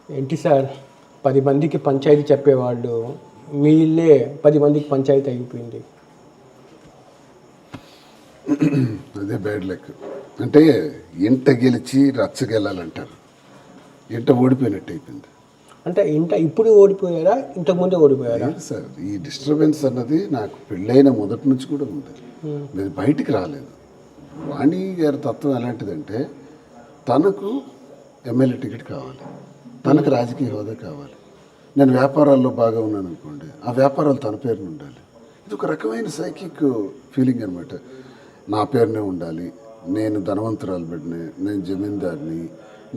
ఏంటి సార్ 10 మందికి పంచాయతీ చెప్పేవాళ్ళు మీ ఇల్లే 10 మందికి పంచాయతీ అయిపోయింది. అదే బ్యాడ్ లక్. అంటే ఇంట గెలిచి రచ్చగెళ్ళాలంటారు, ఇంట ఓడిపోయినట్టు అయిపోయింది. అంటే ఇప్పుడు ఓడిపోయారా, ఇంతకుముందే ఓడిపోయారా? లేదు సార్, ఈ డిస్టర్బెన్స్ అన్నది నాకు పెళ్ళైన మొదటి నుంచి కూడా ఉంది. నేను బయటికి రాలేదు. వాణి గారి తత్వం ఎలాంటిదంటే, తనకు ఎమ్మెల్యే టికెట్ కావాలి, తనకు రాజకీయ హోదా కావాలి. నేను వ్యాపారాల్లో బాగా ఉన్నాను అనుకోండి, ఆ వ్యాపారాలు తన పేరున ఉండాలి. ఇది ఒక రకమైన సైకిక్ ఫీలింగ్ అనమాట. నా పేరునే ఉండాలి, నేను ధనవంతురాలు బిడ్డని, నేను జమీందార్ని,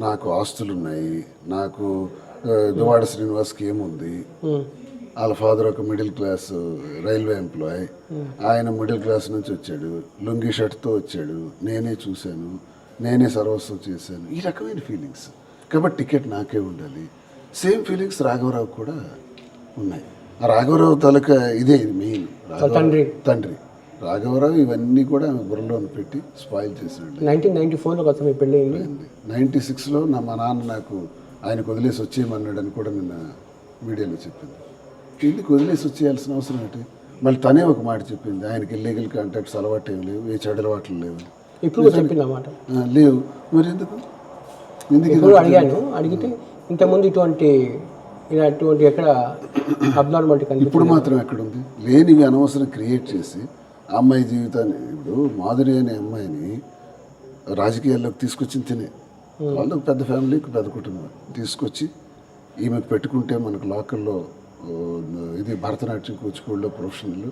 నాకు ఆస్తులు ఉన్నాయి, నాకు దువాడ శ్రీనివాస్కి ఏముంది, వాళ్ళ ఫాదర్ ఒక మిడిల్ క్లాస్ రైల్వే ఎంప్లాయ్, ఆయన మిడిల్ క్లాస్ నుంచి వచ్చాడు, లుంగి షర్ట్తో వచ్చాడు, నేనే చూశాను, నేనే సర్వస్వం చేశాను, ఈ రకమైన ఫీలింగ్స్. కాబట్టి టికెట్ నాకే ఉండాలి. సేమ్ ఫీలింగ్స్ రాఘవరావు కూడా ఉన్నాయి. ఆ రాఘవరావు తాలూకా ఇదే మెయిన్, తండ్రి రాఘవరావు ఇవన్నీ కూడా బుర్రలో పెట్టి స్పాయిల్ చేశాడు. 1994లో కదా మీ పెళ్ళి అయింది. 96లో మా నాన్న నాకు ఆయనకు వదిలేసి వచ్చేయమన్నాడని కూడా నిన్న మీడియాలో చెప్పింది. ఇంటికి వదిలేసి వచ్చేయాల్సిన అవసరం ఏంటి? మళ్ళీ తనే ఒక మాట చెప్పింది, ఆయనకి ఇల్లీగల్ కాంటాక్ట్స్ అలవాటు ఏం లేవు, ఏ చెడు అలవాట్లు లేవు. ఇప్పుడు చెప్పింది అన్నమాట. లేవు, మరి ఎందుకు అడిగాను. అడిగితే ఇంతకుముందు ఇటువంటి ఎక్కడ అబ్నార్మాలిటీ కనిపి ఇప్పుడు మాత్రం ఎక్కడుంది? లేనివి అనవసరం క్రియేట్ చేసి ఆ అమ్మాయి జీవితాన్ని, ఇప్పుడు మాధురి అనే అమ్మాయిని రాజకీయాల్లోకి తీసుకొచ్చింది తినే, వాళ్ళకి పెద్ద ఫ్యామిలీకి పెద్ద కుటుంబం తీసుకొచ్చి ఈమెకు పెట్టుకుంటే మనకు లోకల్లో ఇది భరతనాట్యం కూచిపూడిలో ప్రొఫెషనల్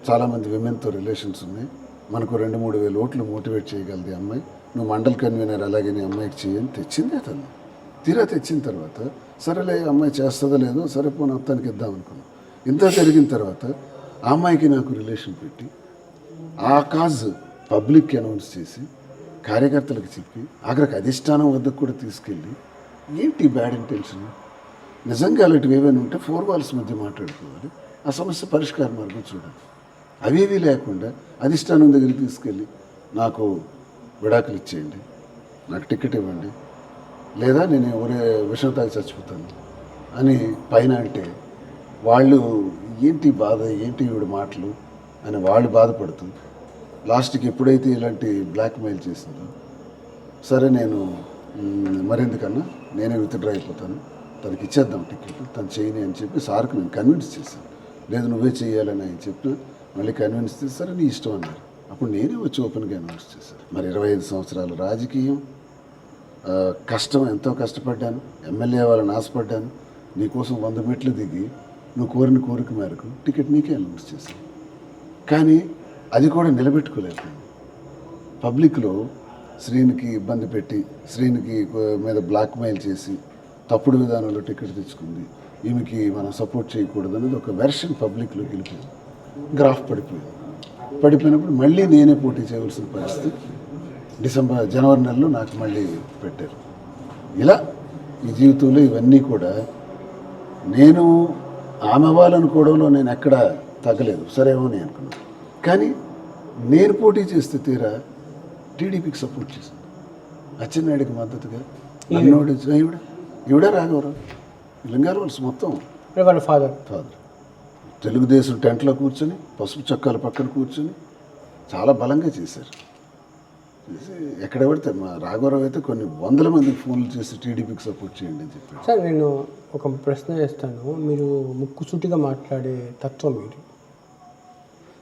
చాలామంది విమెన్తో రిలేషన్స్ ఉన్నాయి, మనకు 2-3 వేల ఓట్లు మోటివేట్ చేయగలది అమ్మాయి, నువ్వు మండల్ కన్వీనర్ అలాగే నీ అమ్మాయికి చేయని తెచ్చింది అతను. తీరా తెచ్చిన తర్వాత సరేలే అమ్మాయి చేస్తుందో లేదో, సరే పోనీ అత్తానికి ఇద్దాం అనుకున్నాం. ఇంత జరిగిన తర్వాత ఆ అమ్మాయికి నాకు రిలేషన్ పెట్టి ఆ కాజ్ పబ్లిక్కి అనౌన్స్ చేసి కార్యకర్తలకు చెప్పి ఆఖరికి అధిష్టానం వద్దకు కూడా తీసుకెళ్ళి, ఏంటి బ్యాడ్ ఇంటెన్షన్? నిజంగా అలాంటివి ఏమైనా ఉంటే 4 walls మధ్య మాట్లాడుకోవాలి, ఆ సమస్య పరిష్కార మార్గం చూడాలి. అవేవీ లేకుండా అధిష్టానం దగ్గరికి తీసుకెళ్ళి నాకు విడాకులు ఇచ్చేయండి, నాకు టికెట్ ఇవ్వండి, లేదా నేను ఒరే విషం తాగి చచ్చిపోతాను అని పైన అంటే వాళ్ళు ఏంటి బాధ, ఏంటి ఈవిడ మాటలు అని వాళ్ళు బాధపడుతూ లాస్ట్కి ఎప్పుడైతే ఇలాంటి బ్లాక్మెయిల్ చేసిందో, సరే నేను మరెందుకన్నా నేనే విత్డ్రా అయిపోతాను, తనకి ఇచ్చేద్దాం టికెట్, తను చేయని అని చెప్పి సార్కి నేను కన్విన్స్ చేశాను. లేదు నువ్వే చేయాలని ఆయన చెప్పిన మళ్ళీ కన్విన్స్ చేసి సరే నీ ఇష్టం అన్నారు. అప్పుడు నేనే వచ్చి ఓపెన్గా అనౌన్స్ చేశాను. మరి 25 సంవత్సరాలు రాజకీయం కష్టం, ఎంతో కష్టపడ్డాను, ఎమ్మెల్యే వాళ్ళని ఆశపడ్డాను, నీకోసం 100 మెట్లు దిగి నువ్వు కోరిన కోరిక మేరకు టికెట్ నీకే అనౌన్స్ చేశాను. కానీ అది కూడా నిలబెట్టుకోలేకపోయింది. పబ్లిక్లో శ్రీనికి ఇబ్బంది పెట్టి, శ్రీనికి మీద బ్లాక్మెయిల్ చేసి తప్పుడు విధానంలో టికెట్ తెచ్చుకుంది, ఈమెకి మనం సపోర్ట్ చేయకూడదు అనేది ఒక వెర్షన్ పబ్లిక్లో గెలిపోయింది. గ్రాఫ్ పడిపోయినప్పుడు మళ్ళీ నేనే పోటీ చేయవలసిన పరిస్థితి జనవరి నెలలో నాకు మళ్ళీ పెట్టారు. ఇలా ఈ జీవితంలో ఇవన్నీ కూడా నేను ఆమె అవ్వాలనుకోవడంలో నేను ఎక్కడ తగ్గలేదు, సరేమో అని అనుకున్నాను. కానీ నేను పోటీ చేస్తే తీరా టీడీపీకి సపోర్ట్ చేసింది, అచ్చెన్నాయుడికి మద్దతుగా నన్నోడి ఈవిడ రాఘవరావు లింగాల వలస మొత్తం వాళ్ళ ఫాదర్ తెలుగుదేశం టెంట్లో కూర్చొని పసుపు చొక్కాల పక్కన కూర్చొని చాలా బలంగా చేశారు. ఎక్కడ పడితే మా రాఘవరావు అయితే కొన్ని 100 మందికి ఫోన్లు చేసి టీడీపీకి సపోర్ట్ చేయండి అని చెప్పారు. సార్ నేను ఒక ప్రశ్న చేస్తాను, మీరు ముక్కుసూటిగా మాట్లాడే తత్వం మీరు.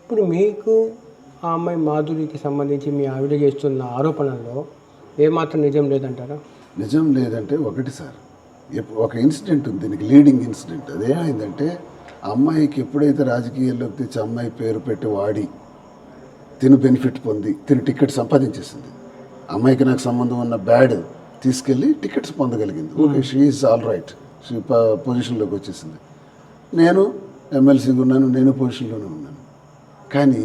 ఇప్పుడు మీకు ఆ అమ్మాయి మాధురికి సంబంధించి మీ ఆవిడ చేస్తున్న ఆరోపణల్లో ఏమాత్రం నిజం లేదంటారా? నిజం లేదంటే ఒకటి సార్, ఒక ఇన్సిడెంట్ ఉంది దీనికి, లీడింగ్ ఇన్సిడెంట్. అదేమైందంటే అమ్మాయికి ఎప్పుడైతే రాజకీయాల్లోకి తెచ్చి అమ్మాయి పేరు పెట్టి వాడి తిను బెనిఫిట్ పొంది తిను టికెట్ సంపాదించేసింది, అమ్మాయికి నాకు సంబంధం ఉన్న బ్యాడ్ తీసుకెళ్ళి టికెట్స్ పొందగలిగింది. Okay, she is all right, she పొజిషన్లోకి వచ్చేసింది. నేను ఎమ్మెల్సీగా ఉన్నాను, నేను పొజిషన్లోనే ఉన్నాను. కానీ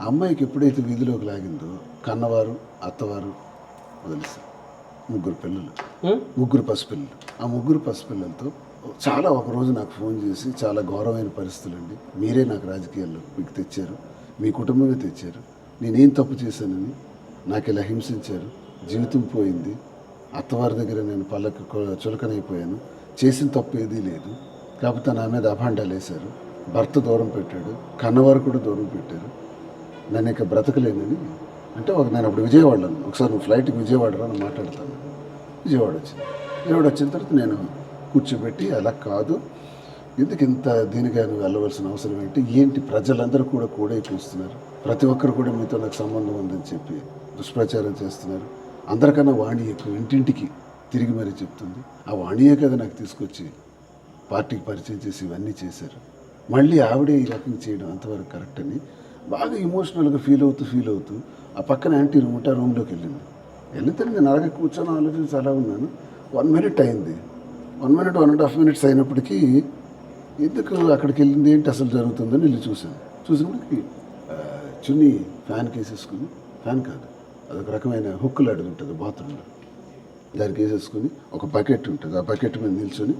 అమ్మాయికి ఎప్పుడైతే వీధిలోకి లాగిందో కన్నవారు అత్తవారు వదిలేస్తారు. 3 పిల్లలు, 3 పసిపిల్లలు. ఆ 3 పసిపిల్లలతో చాలా ఒకరోజు నాకు ఫోన్ చేసి, చాలా ఘోరమైన పరిస్థితులండి, మీరే నాకు రాజకీయాల్లో మీకు తెచ్చారు, మీ కుటుంబమే తెచ్చారు, నేనేం తప్పు చేశానని నాకు ఇలా హింసించారు, జీవితం పోయింది, అత్తవారి దగ్గర నేను చులకనైపోయాను, చేసిన తప్పు ఏదీ లేదు. కాకపోతే నా మీద అభాండాలు వేశారు, భర్త దూరం పెట్టాడు, కన్నవారు కూడా దూరం పెట్టారు, నన్ను ఇక బ్రతకలేనని అంటే నేను అప్పుడు విజయవాడలో ఒకసారి నువ్వు ఫ్లైట్కి విజయవాడ రా అని మాట్లాడతాను. విజయవాడ వచ్చిన తర్వాత నేను కూర్చోబెట్టి అలా కాదు, ఎందుకు ఇంత దీనిగా నువ్వు వెళ్ళవలసిన అవసరం ఏంటి ప్రజలందరూ కూడా కూడే చూస్తున్నారు, ప్రతి ఒక్కరు కూడా మీతో నాకు సంబంధం ఉందని చెప్పి దుష్ప్రచారం చేస్తున్నారు. అందరికన్నా వాణి ఎక్కువ ఇంటింటికి తిరిగి మరీ చెప్తుంది. ఆ వాణియే కదా నాకు తీసుకొచ్చి పార్టీకి పరిచయం చేసి ఇవన్నీ చేశారు. మళ్ళీ ఆవిడే ఈ రకంగా చేయడం అంతవరకు కరెక్ట్ అని బాగా ఇమోషనల్గా ఫీల్ అవుతూ ఆ పక్కన యాంటీ రూమ్ ఉంటే ఆ రూమ్లోకి వెళ్తే నేను అలాగే కూర్చొని ఆలోచించి అలా ఉన్నాను. 1 minute అయింది. 1 minute 1.5 minutes అయినప్పటికీ ఎందుకు అక్కడికి వెళ్ళింది ఏంటి అసలు జరుగుతుందని వెళ్ళి చూసినప్పటికి చున్నీ ఫ్యాన్కి వేసేసుకుని, ఫ్యాన్ కాదు అదొక రకమైన హుక్కులు అడుగు ఉంటుంది బాత్రూంలో, దానికి వేసేసుకుని ఒక బకెట్ ఉంటుంది, ఆ బకెట్ మీద నిల్చొని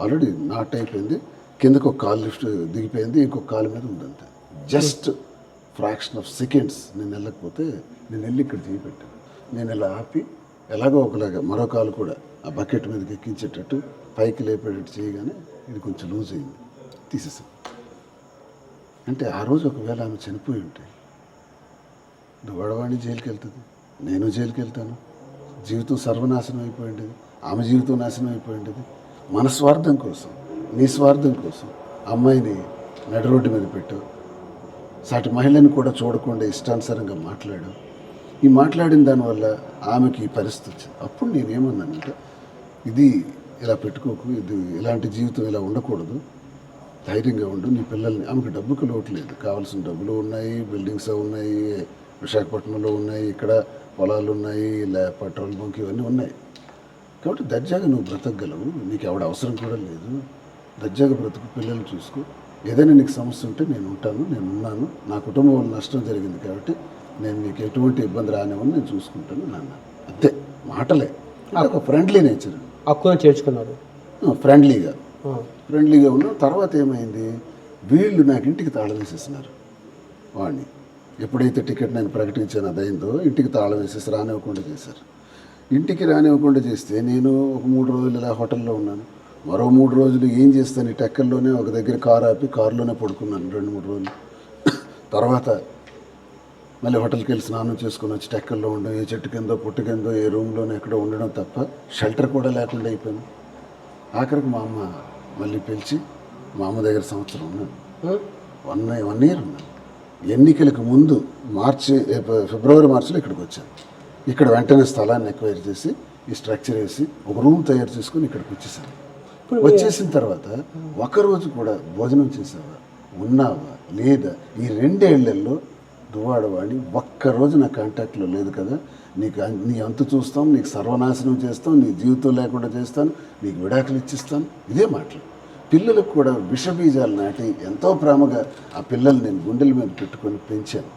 ఆల్రెడీ నాట్ అయిపోయింది, కిందకు ఒక కాలు లిఫ్ట్ దిగిపోయింది, ఇంకొక కాలు మీద ఉందంతే. జస్ట్ ఫ్రాక్షన్ ఆఫ్ సెకండ్స్ నేను వెళ్ళకపోతే నేను వెళ్ళి ఇక్కడ చేయిపెట్టాను. నేను ఇలా ఆపి ఎలాగో ఒకలాగా మరో కాలు కూడా ఆ బకెట్ మీదకి ఎక్కించేటట్టు పైకి లేపేటట్టు చేయగానే ఇది కొంచెం లూజ్ అయింది, తీసేసాను. అంటే ఆ రోజు ఒకవేళ ఆమె చనిపోయి ఉంటే దువ్వాడవాణి జైలుకి వెళ్తుంది, నేను జైలుకి వెళ్తాను, జీవితం సర్వనాశనం అయిపోయి ఉండేది, ఆమె జీవితం నాశనం అయిపోయి ఉండేది. మన స్వార్థం కోసం, నీ స్వార్థం కోసం అమ్మాయిని నడి రోడ్డు మీద పెట్టావు, సాటి మహిళని కూడా చూడకుండా ఇష్టానుసారంగా మాట్లాడావు. ఈ మాట్లాడిన దానివల్ల ఆమెకి ఈ పరిస్థితి వచ్చింది. అప్పుడు నేనేమన్నానంటే ఇది ఇలా పెట్టుకోకు, ఇది ఇలాంటి జీవితం ఇలా ఉండకూడదు, ధైర్యంగా ఉండు, నీ పిల్లల్ని, ఆమెకు డబ్బుకు లోటు లేదు, కావాల్సిన డబ్బులు ఉన్నాయి, బిల్డింగ్స్ ఉన్నాయి, విశాఖపట్నంలో ఉన్నాయి, ఇక్కడ పొలాలు ఉన్నాయి, పెట్రోల్ బంక్ ఇవన్నీ ఉన్నాయి. కాబట్టి దర్జాగా నువ్వు బ్రతకగలవు, నీకు ఎవడ అవసరం కూడా లేదు, దర్జాగా బ్రతుకు, పిల్లల్ని చూసుకో, ఏదైనా నీకు సమస్య ఉంటే నేను ఉంటాను, నేను ఉన్నాను, నా కుటుంబం వల్ల నష్టం జరిగింది కాబట్టి నేను నీకు ఎటువంటి ఇబ్బంది రానివ్వని నేను చూసుకుంటాను నాన్న. అంతే, మాటలే, ఒక ఫ్రెండ్లీ నేచర్. హక్కును చేర్చుకున్నారు, ఫ్రెండ్లీగా ఉన్నాం. తర్వాత ఏమైంది, వీళ్ళు నాకు ఇంటికి తాళం వేసేసినారు. వాడిని ఎప్పుడైతే టికెట్ నేను ప్రకటించాను అదైందో ఇంటికి తాళం వేసేసి రానివ్వకుండా చేశారు. ఇంటికి రానివ్వకుండా చేస్తే నేను ఒక 3 రోజులు ఇలా హోటల్లో ఉన్నాను. మరో 3 రోజులు ఏం చేస్తాను, ఈ టెక్కల్లోనే ఒక దగ్గర కారు ఆపి కారులోనే పడుకున్నాను 2-3 రోజులు. తర్వాత మళ్ళీ హోటల్కి వెళ్ళి స్నానం చేసుకుని వచ్చి టెక్కల్లో ఉండడం, ఏ చెట్టు కిందో పుట్టు కిందో ఏ రూమ్లోనే ఎక్కడో ఉండడం తప్ప షెల్టర్ కూడా లేకుండా అయిపోయాను. ఆఖరికి మా అమ్మ మళ్ళీ పిలిచి, మా అమ్మ దగ్గర సంవత్సరం ఉన్నాను, 1 year ఉన్నాను. ఎన్నికలకు ముందు ఫిబ్రవరి మార్చిలో ఇక్కడికి వచ్చాను. ఇక్కడ వెంటనే స్థలాన్ని ఎక్వైర్ చేసి ఈ స్ట్రక్చర్ వేసి ఒక రూమ్ తయారు చేసుకుని ఇక్కడికి వచ్చేసాను. వచ్చేసిన తర్వాత ఒకరోజు కూడా భోజనం చేసావా, ఉన్నావా లేదా, ఈ 2 ఏళ్లలో దువ్వాడవాణి ఒక్కరోజు నా కాంటాక్ట్లో లేదు కదా, నీ అంతు చూస్తాం, నీకు సర్వనాశనం చేస్తాం, నీ జీవితం లేకుండా చేస్తాను, నీకు విడాకులు ఇచ్చిస్తాను, ఇదే మాటలు. పిల్లలకు కూడా విషబీజాలు నాటి ఎంతో ప్రేమగా ఆ పిల్లల్ని నేను గుండెల మీద పెట్టుకొని పెంచాను.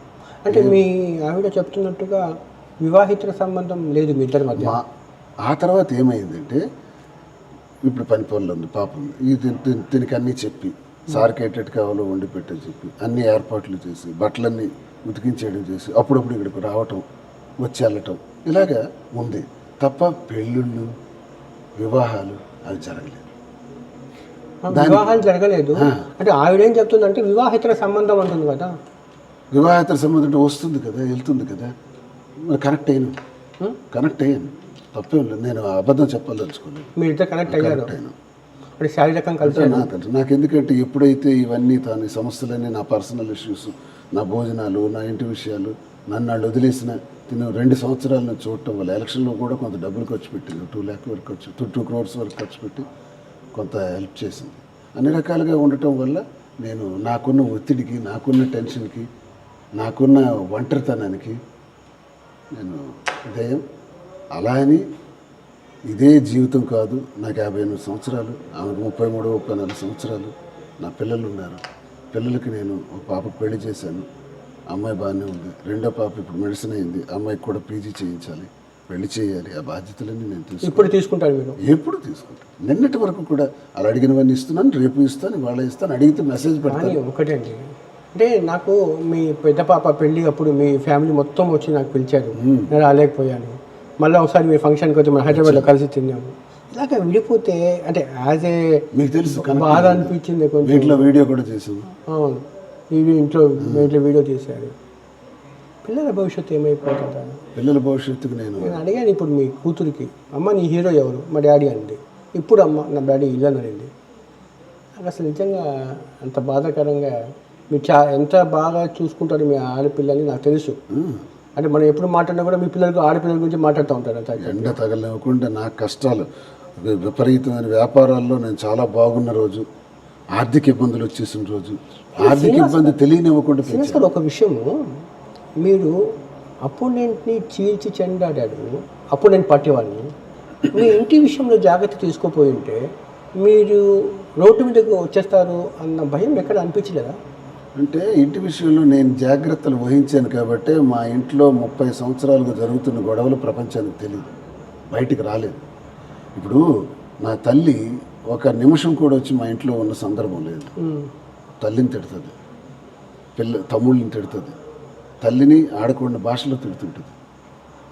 అంటే మీ ఆవిడ చెప్తున్నట్టుగా వివాహితుల సంబంధం లేదు మీ ఇద్దరి మధ్య. ఆ తర్వాత ఏమైందంటే ఇప్పుడు పని పనులు ఉంది, పాప ఉంది, దీనికి అన్నీ చెప్పి సార్కి ఎట్టెట్ కావాలో వండి పెట్టని చెప్పి అన్ని ఏర్పాట్లు చేసి బట్టలన్నీ ఉతికించేయడం చేసి అప్పుడప్పుడు ఇక్కడికి రావటం, వచ్చి వెళ్ళటం ఇలాగా ఉంది తప్ప పెళ్ళిళ్ళు వివాహాలు అవి జరగలేదు. వివాహాలు జరగలేదు అంటే ఆవిడేం చెప్తుందంటే వివాహితుల సంబంధం అంటుంది కదా. వివాహితుల సంబంధం అంటే వస్తుంది కదా, వెళ్తుంది కదా, మరి కనెక్ట్ అయ్యాను తప్పేం లేదు. నేను అబద్ధం చెప్పాలనుకోలేదు. మీరు ఇద్దరు కనెక్ట్ అయ్యాను అంటే శారీరకంగా కలిసి నాకు ఎందుకంటే ఎప్పుడైతే ఇవన్నీ తాను సమస్యలన్నీ నా పర్సనల్ ఇష్యూస్, నా భోజనాలు, నా ఇంటి విషయాలు నన్ను వాళ్ళు వదిలేసిన 2 సంవత్సరాలను చూడటం వల్ల ఎలక్షన్లో కూడా కొంత డబ్బులు ఖర్చు పెట్టింది, 2 lakh వరకు 2 crores వరకు ఖర్చు పెట్టి కొంత హెల్ప్ చేసింది. అన్ని రకాలుగా ఉండటం వల్ల నేను నాకున్న ఒత్తిడికి, నాకున్న టెన్షన్కి, నాకున్న ఒంటరితనానికి నేను ఉదయం అలా అని ఇదే జీవితం కాదు. నాకు 58 సంవత్సరాలు, ఆమెకు 33-34 సంవత్సరాలు, నా పిల్లలు ఉన్నారు. పిల్లలకి నేను ఒక పాపకు పెళ్లి చేశాను, అమ్మాయి బాగానే ఉంది. రెండో పాప ఇప్పుడు మెడిసిన్ అయింది, అమ్మాయికి కూడా పీజీ చేయించాలి, పెళ్లి చేయాలి. ఆ బాధ్యతలన్నీ నేను ఇప్పుడు తీసుకుంటాను. మీరు ఎప్పుడు తీసుకుంటాను? నిన్నటి వరకు కూడా అలా అడిగినవన్నీ ఇస్తున్నాను, రేపు ఇస్తాను, ఇవాళ ఇస్తాను, అడిగితే మెసేజ్ పెడతాను. ఒకటండి, అంటే నాకు మీ పెద్ద పాప పెళ్ళి అప్పుడు మీ ఫ్యామిలీ మొత్తం వచ్చి నాకు పిలిచారు, నేను రాలేకపోయాను. మళ్ళీ ఒకసారి మీ ఫంక్షన్కి వచ్చి మన హైదరాబాద్లో కలిసి తిన్నాము. ఇలాగ విడిపోతే అంటే యాజ్ ఏ మీకు తెలుసు బాధ అనిపించింది కొంచెం. వీటిలో వీడియో కూడా చేసాము. అవును, ఇంట్లో వీడియో చేశారు. పిల్లల భవిష్యత్తు ఏమైపోతుందా? పిల్లల భవిష్యత్తుకు నేను అడిగాను ఇప్పుడు మీ కూతురికి, అమ్మ నీ హీరో ఎవరు? మా డాడీ అంది. ఇప్పుడు అమ్మ నా డాడీ ఇలా అనింది. నాకు అసలు నిజంగా అంత బాధాకరంగా మీరు ఎంత బాగా చూసుకుంటారు మీ ఆడపిల్లల్ని నాకు తెలుసు. అంటే మనం ఎప్పుడు మాట్లాడినా కూడా మీ పిల్లలకు ఆడపిల్లల గురించి మాట్లాడుతూ ఉంటారు. అంత ఎండ తగలనివ్వకుండా నా కష్టాలు విపరీతమైన వ్యాపారాల్లో నేను చాలా బాగున్న రోజు, ఆర్థిక ఇబ్బందులు వచ్చేసిన రోజు, ఆర్థిక ఇబ్బంది తెలియనివ్వకుండా సార్ ఒక విషయము, మీరు అపోనెంట్ని చీల్చి చెండాడాడు, అపోనెంట్ పార్టీ వాళ్ళని. మీ ఇంటి విషయంలో జాగ్రత్త తీసుకోపోయి ఉంటే మీరు రోడ్డు మీదకి వచ్చేస్తారు అన్న భయం ఎక్కడ అనిపించలేదా? అంటే ఇంటి విషయంలో నేను జాగ్రత్తలు వహించాను కాబట్టి మా ఇంట్లో 30 సంవత్సరాలుగా జరుగుతున్న గొడవలు ప్రపంచానికి తెలియదు, బయటికి రాలేదు. ఇప్పుడు నా తల్లి ఒక నిమిషం కూడా వచ్చి మా ఇంట్లో ఉన్న సందర్భం లేదు. తల్లిని తిడుతుంది, తమ్ముళ్ళని తిడుతుంది, తల్లిని ఆడకూడని భాషలో తిడుతుంటుంది.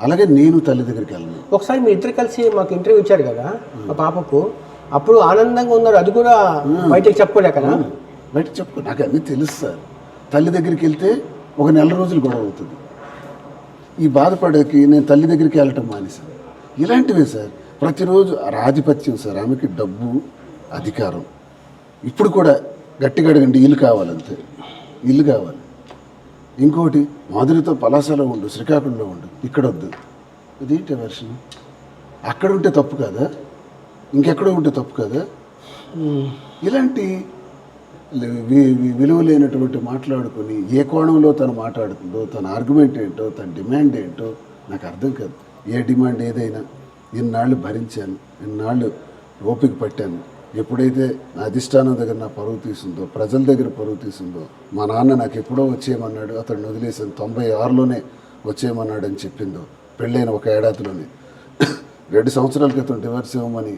అలాగే నేను తల్లి దగ్గరికి వెళ్ళను. ఒకసారి మీ ఇద్దరు కలిసి మాకు ఇంటర్వ్యూ ఇచ్చారు కదా మా పాపకు, అప్పుడు ఆనందంగా ఉన్నారు, అది కూడా బయటకు చెప్పుకోలేకనా? బయటకు చెప్పుకో, నాకు అన్నీ తెలుసు సార్. తల్లి దగ్గరికి వెళ్తే ఒక నెల రోజులు గొడవ అవుతుంది. ఈ బాధపడేకి నేను తల్లి దగ్గరికి వెళ్ళటం మానేశాను. ఇలాంటివే సార్, ప్రతిరోజు ఆధిపత్యం సార్. ఆమెకి డబ్బు, అధికారం. ఇప్పుడు కూడా గట్టిగా అడగండి, ఇల్లు కావాలంతే, ఇల్లు కావాలి. ఇంకోటి, మాధురితో పలాసలో ఉండు, శ్రీకాకుళంలో ఉండు, ఇక్కడ వద్దు. ఇదేంటి వెర్షన్? అక్కడ ఉంటే తప్పు కదా, ఇంకెక్కడో ఉంటే తప్పు కదా. ఇలాంటి విలువ లేనటువంటి మాట్లాడుకొని ఏ కోణంలో తను మాట్లాడుతుందో, తన ఆర్గ్యుమెంట్ ఏంటో, తన డిమాండ్ ఏంటో నాకు అర్థం కాదు. ఏ డిమాండ్ ఏదైనా ఇన్నాళ్ళు భరించాను, ఇన్నాళ్ళు ఓపిక పట్టాను. ఎప్పుడైతే నా అధిష్టానం దగ్గర నా పరువు తీసిందో, ప్రజల దగ్గర పరువు తీసిందో, మా నాన్న నాకు ఎప్పుడో వచ్చేయమన్నాడు, అతను వదిలేసాను, 96లోనే వచ్చేయమన్నాడు అని చెప్పిందో, పెళ్ళైన ఒక ఏడాదిలోనే 2 సంవత్సరాల క్రితం డివర్స్ ఇవ్వమని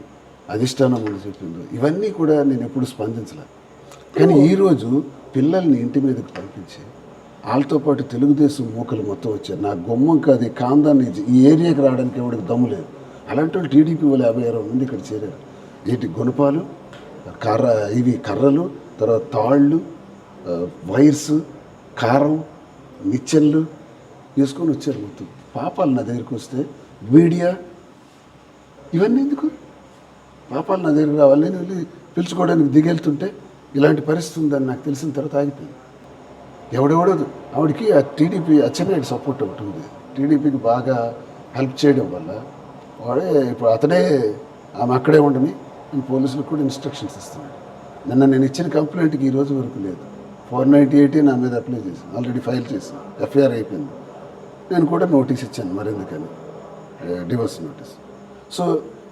అధిష్టానం ముందు చెప్పిందో, ఇవన్నీ కూడా నేను ఎప్పుడు స్పందించలేదు. కానీ ఈరోజు పిల్లల్ని ఇంటి మీదకి పంపించి వాళ్ళతో పాటు తెలుగుదేశం మూకలు మొత్తం వచ్చారు. నా గుమ్మం కాదు, ఈ కాందాన్ని ఈ ఏరియాకి రావడానికి ఎవరికి దమ్ము లేదు. అలాంటి వాళ్ళు టీడీపీ వాళ్ళు 56 మంది ఇక్కడ చేరారు. ఏంటి గుణపాలు, కర్రలు, తర్వాత తాళ్ళు, వైర్స్, కారం, నిచ్చెన్లు తీసుకొని వచ్చారు మొత్తం. పాపాలు నా దగ్గరికి వస్తే మీడియా ఇవన్నీ ఎందుకు? పాపాలు నా దగ్గరికి రావాలి, నేను వెళ్ళి పిలుచుకోవడానికి దిగెళ్తుంటే ఇలాంటి పరిస్థితి ఉందని నాకు తెలిసిన తర్వాత ఆగిపోయింది. ఎవడెవడో ఆవిడకి ఆ టీడీపీ అచ్చెన్నాయుడు సపోర్ట్ ఒకటి ఉంది. టీడీపీకి బాగా హెల్ప్ చేయడం వల్ల వాడే ఇప్పుడు అతడే ఆమె అక్కడే ఉండని నేను పోలీసులకు కూడా ఇన్స్ట్రక్షన్స్ ఇస్తున్నాడు. నిన్న నేను ఇచ్చిన కంప్లైంట్కి ఈ రోజు వరకు లేదు. 498 నా మీద అప్లై చేశాను, ఆల్రెడీ ఫైల్ చేశాను, ఎఫ్ఐఆర్ అయిపోయింది. నేను కూడా నోటీస్ ఇచ్చాను మరెందుకని, డివోర్స్ నోటీస్. సో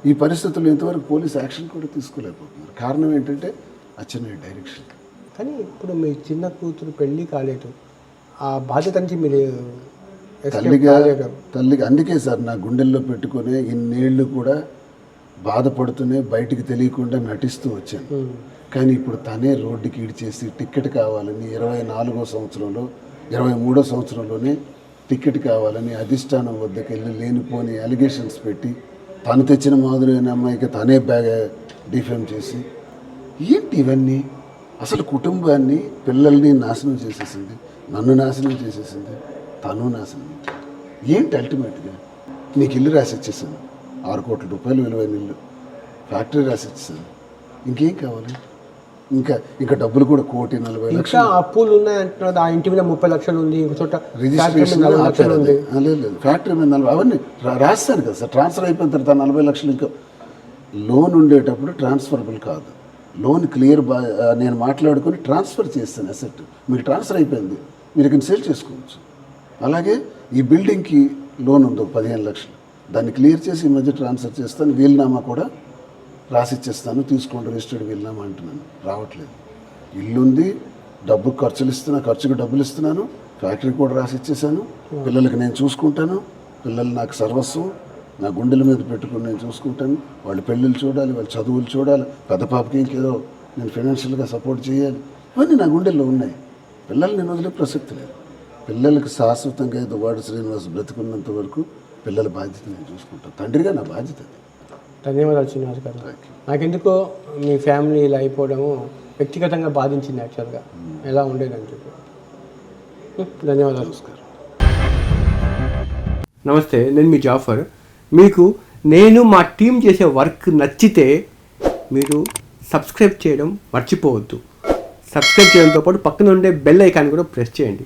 ఈ పరిస్థితుల్లో ఇంతవరకు పోలీస్ యాక్షన్ కూడా తీసుకోలేకపోతున్నారు. కారణం ఏంటంటే అచ్చెన్నాయుడు డైరెక్షన్. కానీ ఇప్పుడు మీ చిన్న కూతురు పెళ్ళి కాలేదు, ఆ బాధ్యత నుంచి మీరు తల్లిగా అందుకే సార్ నా గుండెల్లో పెట్టుకునే ఇన్నేళ్ళు కూడా బాధపడుతూనే బయటికి తెలియకుండా నటిస్తూ వచ్చాను. కానీ ఇప్పుడు తనే రోడ్డుకి ఈడ్చేసి టికెట్ కావాలని 24వ సంవత్సరంలో 23వ సంవత్సరంలోనే టికెట్ కావాలని అధిష్టానం వద్దకు వెళ్ళి లేనిపోని అలిగేషన్స్ పెట్టి తను తెచ్చిన మాధురి అనే అమ్మాయికి తనే డిఫేమ్ చేసి ఏంటి ఇవన్నీ? అసలు కుటుంబాన్ని, పిల్లల్ని నాశనం చేసేసింది, నన్ను నాశనం చేసేసింది, తను నాశనం. ఏంటి అల్టిమేట్గా? నీకు ఇల్లు రాసి ఇచ్చేసాను, 6 కోట్ల రూపాయలు విలువైన ఇల్లు, ఫ్యాక్టరీ రాసి ఇచ్చేసాను, ఇంకేం కావాలి? ఇంకా డబ్బులు కూడా 1,40,00,000. అప్పులు ఉన్నాయంటున్నారు. ఆ ఇంటి మీద 30 లక్షలు ఉంది, ఇంకో చోట రిజిస్ట్రేషన్ లేదు, ఫ్యాక్టరీ మీద 40, అవన్నీ రాస్తాను కదా సార్. ట్రాన్స్ఫర్ అయిపోయిన తర్వాత 40 లక్షలు. ఇంకా లోన్ ఉండేటప్పుడు ట్రాన్స్ఫరబుల్ కాదు, లోన్ క్లియర్ నేను మాట్లాడుకొని ట్రాన్స్ఫర్ చేస్తాను. అసెట్ మీకు ట్రాన్స్ఫర్ అయిపోయింది, మీరు ఇక్కడ సేల్ చేసుకోవచ్చు. అలాగే ఈ బిల్డింగ్కి లోన్ ఉందో 15 లక్షలు, దాన్ని క్లియర్ చేసి ఈ మధ్య ట్రాన్స్ఫర్ చేస్తాను. వీలునామా కూడా రాసిచ్చేస్తాను, తీసుకోండి రిజిస్టర్డ్ వీలునామా అంటున్నాను. రావట్లేదు. ఇల్లుంది, డబ్బు ఖర్చుకు డబ్బులు ఇస్తున్నాను, ఫ్యాక్టరీ కూడా రాసిచ్చేసాను. పిల్లలకి నేను చూసుకుంటాను, పిల్లలు నాకు సర్వస్వం, నా గుండెల మీద పెట్టుకుని నేను చూసుకుంటాను. వాళ్ళ పెళ్ళిళ్ళు చూడాలి, వాళ్ళ చదువులు చూడాలి, పెద్ద పాపకి ఇంకేదో నేను ఫైనాన్షియల్గా సపోర్ట్ చేయాలి. ఇవన్నీ నా గుండెల్లో ఉన్నాయి. పిల్లలు నేను వదిలే ప్రసక్తి లేదు. పిల్లలకి శాశ్వతంగా దువ్వాడ శ్రీనివాస్ బ్రతుకున్నంత వరకు పిల్లల బాధ్యత నేను చూసుకుంటాను. తండ్రిగా నా బాధ్యత అది. ధన్యవాదాలు శ్రీనివాస్ గారు. నాకెందుకో మీ ఫ్యామిలీ ఇలా అయిపోవడము వ్యక్తిగతంగా బాధించింది యాక్చువల్గా, ఎలా ఉండేదని చెప్పి. ధన్యవాదాలు. నమస్తే, నేను మీ జాఫర్. మీకు నేను మా టీం చేసే వర్క్ నచ్చితే మీరు సబ్స్క్రైబ్ చేయడం మర్చిపోవద్దు. సబ్స్క్రైబ్ చేయడంతో పాటు పక్కన ఉండే బెల్ ఐకాన్ కూడా ప్రెస్ చేయండి.